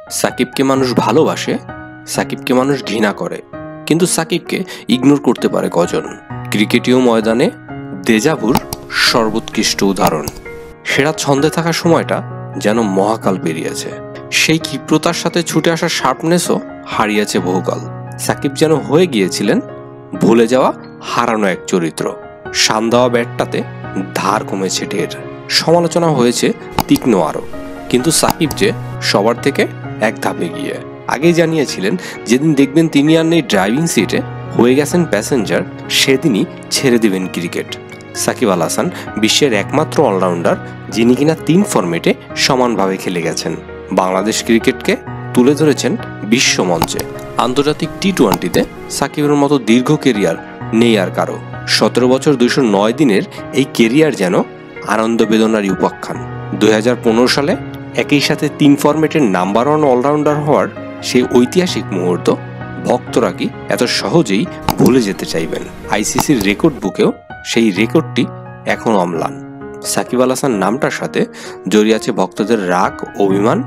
সাকিবকে মানুষ ভালোবাসে, সাকিবকে মানুষ ঘৃণা করে, কিন্তু সাকিবকে ইগনোর করতে পারে কজন? ক্রিকেটীয় ময়দানে দেজাভুর সর্বোৎকৃষ্ট উদাহরণ। সেরা ছন্দে থাকা সময়টা যেন মহাকাল পেরিয়েছে। সেই ক্ষিপ্রতার সাথে ছুটে আসা শার্পনেসও হারিয়েছে বহুকাল। সাকিব যেন হয়ে গিয়েছিলেন ভুলে যাওয়া হারানো এক চরিত্র। শান দেওয়া ব্যাটটাতে ধার কমেছে ঢের, সমালোচনা হয়েছে তীক্ষ্ণ আরও, কিন্তু সাকিব যে সবার থেকে এক ধাপে গিয়ে। আগেই জানিয়েছিলেন যেদিন দেখবেন তিনি আর নেই ড্রাইভিং সিটে, হয়ে গেছেন প্যাসেঞ্জার, সেদিনই ছেড়ে দিবেন ক্রিকেট। সাকিব আল হাসান বিশ্বের একমাত্র অলরাউন্ডার যিনি কিনা 3 ফরম্যাটে সমানভাবে খেলে গেছেন। বাংলাদেশ ক্রিকেটকে তুলে ধরেছেন বিশ্ব মঞ্চে। আন্তর্জাতিক টি-20তে সাকিবের মতো দীর্ঘ কেরিয়ার নেই আর কারো। 17 বছর 209 দিনের এই কেরিয়ার যেন আনন্দ বেদনারই উপাখ্যান। 2015 সালে একই সাথে 3 ফরম্যাটের নাম্বার 1 অলরাউন্ডার হওয়ার সেই ঐতিহাসিক মুহূর্ত ভক্তরা কি এত সহজেই ভুলে যেতে চাইবেন? আইসিসির রেকর্ড বুকেও সেই রেকর্ডটি এখন অম্লান। সাকিব আল হাসান নামটার সাথে জড়িয়ে আছে ভক্তদের রাগ, অভিমান,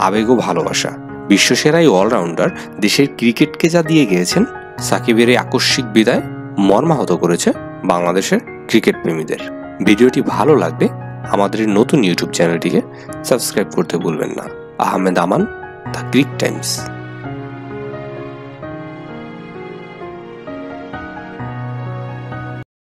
আবেগ ও ভালোবাসা। বিশ্বসেরা এই অলরাউন্ডার দেশের ক্রিকেটকে যা দিয়ে গিয়েছেন, সাকিবের এই আকস্মিক বিদায় মর্মাহত করেছে বাংলাদেশের ক্রিকেট প্রেমীদের। ভিডিওটি ভালো লাগবে আমাদের নতুন ইউটিউব চ্যানেলটিকে সাবস্ক্রাইব করতে ভুলবেন না। আহমেদ আমান, দ্য ক্রিক টাইমস।